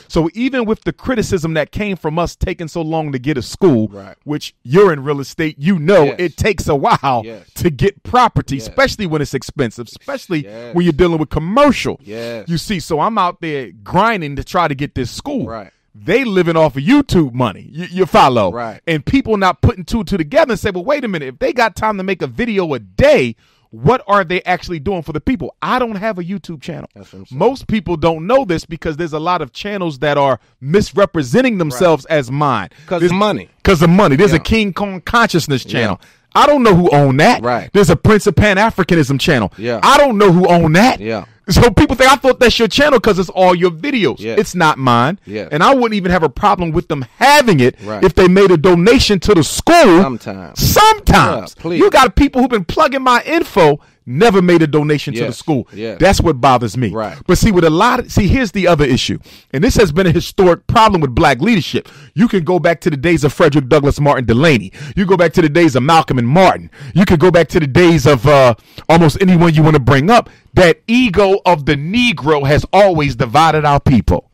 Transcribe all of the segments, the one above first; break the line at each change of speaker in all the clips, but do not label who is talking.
So even with the criticism that came from us taking so long to get a school,
Right.
which you're in real estate,
Yes.
it takes a while
Yes.
to get property,
Yes.
especially when it's expensive, especially
Yes.
when you're dealing with commercial.
Yes.
You see, so I'm out there grinding to try to get this school.
Right.
They living off of YouTube money. You follow.
Right.
And people not putting two and two together and say, well, wait a minute. If they got time to make a video a day, what are they actually doing for the people? I don't have a YouTube channel.
That's what I'm saying.
Most people don't know this because there's a lot of channels that are misrepresenting themselves as mine.
Because of money.
Because of money. There's
Yeah.
a King Kong Consciousness channel. I don't know who owned that.
Right.
There's a Prince of Pan-Africanism channel.
Yeah.
I don't know who owned that.
Yeah.
So people think I thought that's your channel because it's all your videos.
Yeah.
It's not mine.
Yeah.
And I wouldn't even have a problem with them having it
Right.
if they made a donation to the school.
Sometimes.
Sometimes.
Yeah, please.
You got people who've been plugging my info, never made a donation to the
Yes.
school.
Yes.
That's what bothers me.
Right.
But see, here's the other issue. And this has been a historic problem with black leadership. You can go back to the days of Frederick Douglass Martin Delaney. You go back to the days of Malcolm and Martin. You could go back to the days of almost anyone you want to bring up. That ego of the Negro has always divided our people.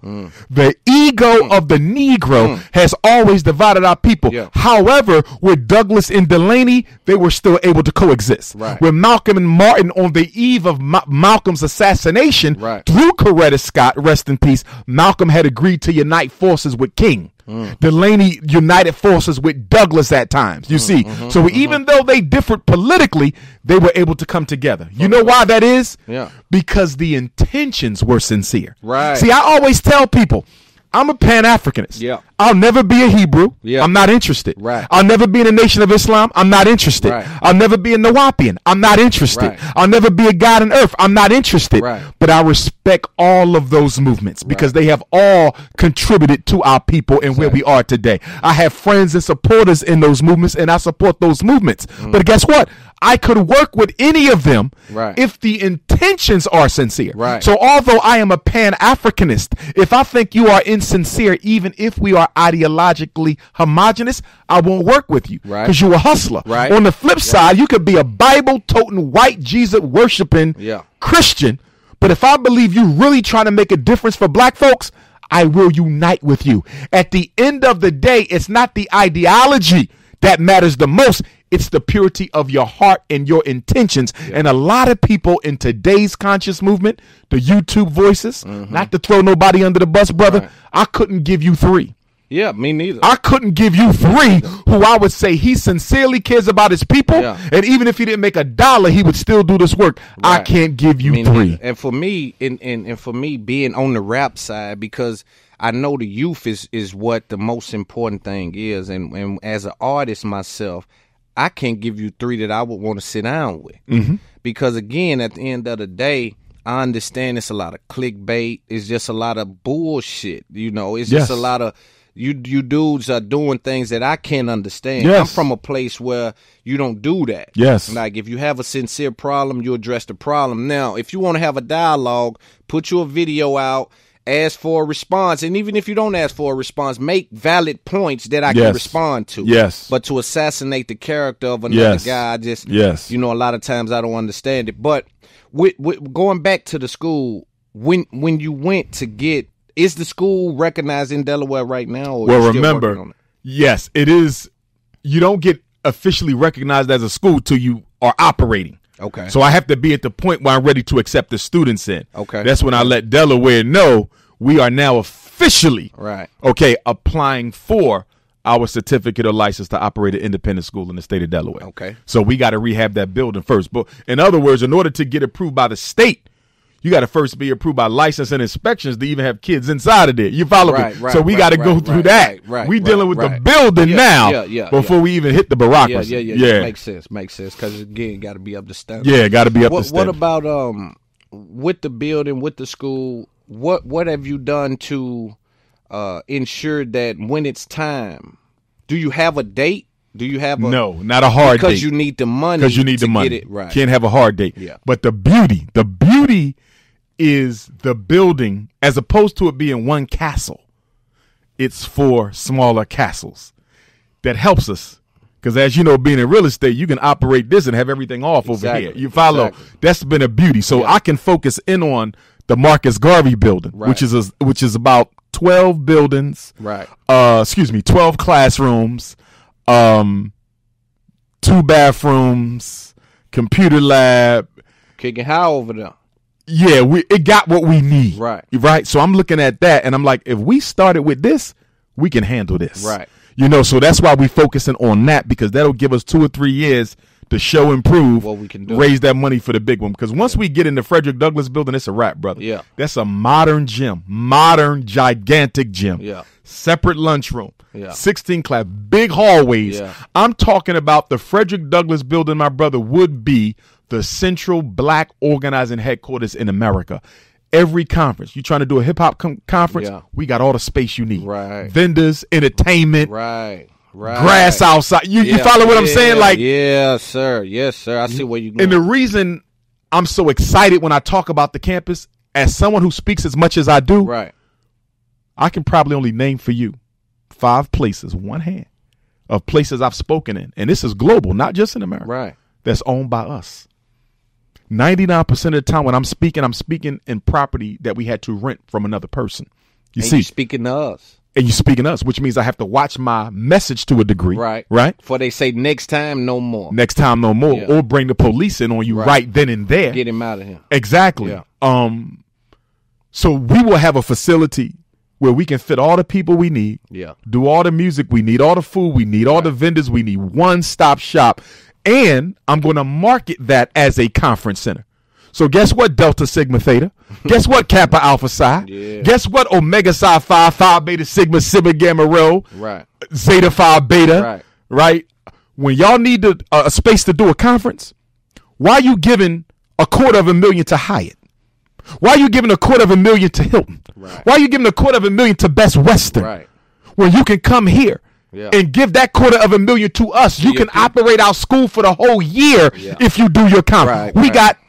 The ego of the Negro has always divided our people.
Yeah.
However, with Douglass and Delaney, they were still able to coexist.
Right.
With Malcolm and Martin on the eve of Malcolm's assassination,
Right.
through Coretta Scott, rest in peace, Malcolm had agreed to unite forces with King. Delaney united forces with Douglass at times. You see, so even though they differed politically, they were able to come together. You know why that is?
Yeah.
Because the intentions were sincere.
Right.
See, I always tell people, I'm a Pan-Africanist.
Yeah.
I'll never be a Hebrew.
Yeah.
I'm not interested.
Right.
I'll never be in the Nation of Islam. I'm not interested.
Right.
I'll never be a Nawapian. I'm not interested.
Right.
I'll never be a God on earth. I'm not interested.
Right.
But I respect all of those movements because they have all contributed to our people and where we are today. I have friends and supporters in those movements, and I support those movements. But guess what? I could work with any of them
Right.
if the intentions are sincere.
Right.
So although I am a Pan-Africanist, if I think you are insincere, even if we are ideologically homogenous, I won't work with you
Right.
because you're a hustler.
Right.
On the flip side, you could be a Bible-toting, white Jesus-worshiping
Yeah.
Christian, but if I believe you really trying to make a difference for black folks, I will unite with you. At the end of the day, it's not the ideology that matters the most. It's the purity of your heart and your intentions. And a lot of people in today's conscious movement, the YouTube voices, not to throw nobody under the bus, brother,
Right.
I couldn't give you three.
Yeah, me neither.
I couldn't give you three who I would say he sincerely cares about his people.
Yeah.
And even if he didn't make $1, he would still do this work. I
Right.
can't give you
Me
three.
neither. And for me, and for me being on the rap side, because I know the youth is what the most important thing is. And as an artist myself, I can't give you three that I would want to sit down with. Because again, at the end of the day, I understand it's a lot of clickbait. It's just a lot of bullshit. You know, it's just a lot of you dudes are doing things that I can't understand.
Yes.
I'm from a place where you don't do that.
Yes.
Like if you have a sincere problem, you address the problem. Now, if you want to have a dialogue, put your video out, ask for a response. And even if you don't ask for a response, make valid points that I can respond to.
Yes.
But to assassinate the character of another guy, I just, you know, a lot of times I don't understand it. But with going back to the school, when you went to get, is the school recognized in Delaware right now? Or
Well,
you still
remember,
working on it?
yes, it is. You don't get officially recognized as a school till you are operating.
Okay.
So I have to be at the point where I'm ready to accept the students in.
Okay.
That's when I let Delaware know we are now officially applying for our certificate or license to operate an independent school in the state of Delaware.
Okay.
So we got to rehab that building first. But in other words, in order to get approved by the state, you got to first be approved by license and inspections to even have kids inside of there. You follow me? So we got to go through that. We dealing with the building now before we even hit the bureaucracy.
Yeah. Makes sense. Because again, got to be up to standard.
Yeah, got to be up to standard.
What about with the building, with the school? What have you done to ensure that when it's time, do you have a date? Do you have
no, not a hard date?
Because you need the money.
Because you need the money.
Get it right.
Can't have a hard date.
Yeah.
But the beauty is the building, as opposed to it being one castle, it's 4 smaller castles. That helps us. Because as you know, being in real estate, you can operate this and have everything off over here. You follow? Exactly. That's been a beauty. So I can focus in on the Marcus Garvey building, which is about 12 buildings.
Right.
12 classrooms, 2 bathrooms, computer lab.
Kicking how over there?
Yeah, it got what we need.
Right.
Right. So I'm looking at that and I'm like, if we started with this, we can handle this.
Right.
So that's why we focusing on that, because that'll give us 2 or 3 years to show improve
what we can do,
raise that money for the big one. Because once we get in the Frederick Douglass building, it's a wrap, brother.
Yeah.
That's a modern gym, gigantic gym.
Yeah.
Separate lunchroom.
Yeah.
16 class, big hallways.
Yeah.
I'm talking about the Frederick Douglass building, my brother, would be the central black organizing headquarters in America. Every conference, you trying to do a hip hop conference, we got all the space you need.
Right.
Vendors, entertainment.
Right.
Grass outside. You follow what I'm saying? Like,
yes, sir. Yes, sir. I see where you going.
And the reason I'm so excited when I talk about the campus, as someone who speaks as much as I do,
right,
I can probably only name for you 5 places, one hand, of places I've spoken in. And this is global, not just in America.
Right.
That's owned by us. 99% of the time when I'm speaking in property that we had to rent from another person. You see,
you're speaking to us.
And you're speaking to us, which means I have to watch my message to a degree.
Right.
Right.
Before they say next time, no more.
Next time, no more.
Yeah.
Or bring the police in on you right then and there.
Get him out of here.
Exactly.
Yeah.
So we will have a facility where we can fit all the people we need.
Yeah.
Do all the music we need, all the food we need, all the vendors we need. One-stop shop. And I'm going to market that as a conference center. So guess what, Delta Sigma Theta? Guess what, Kappa Alpha Psi?
Yeah.
Guess what, Omega Psi Phi, Phi Beta Sigma, Sigma Gamma Rho,
right,
Zeta Phi Beta, right? When y'all need a space to do a conference, why are you giving $250,000 to Hyatt? Why are you giving $250,000 to Hilton?
Right.
Why are you giving $250,000 to Best Western?
Right.
When you can come here and give that $250,000 to us, you can operate our school for the whole year if you do your conference.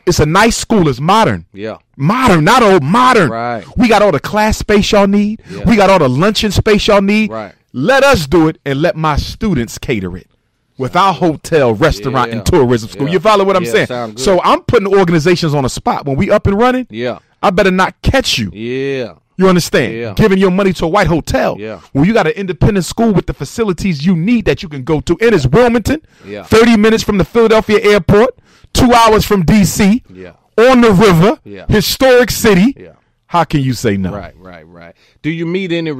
It's a nice school. It's modern.
Yeah.
Modern, not old, modern.
Right.
We got all the class space y'all need.
Yeah.
We got all the luncheon space y'all need.
Right.
Let us do it and let my students cater it with our hotel, restaurant, and tourism school. You follow what I'm saying? So I'm putting organizations on a spot. When we up and running, I better not catch you.
Yeah.
You understand?
Yeah.
Giving your money to a white hotel.
Yeah.
When you got an independent school with the facilities you need that you can go to. It is Wilmington, 30 minutes from the Philadelphia airport, 2 hours from D.C., on the river, historic city. How can you say no?
Right. Do you meet any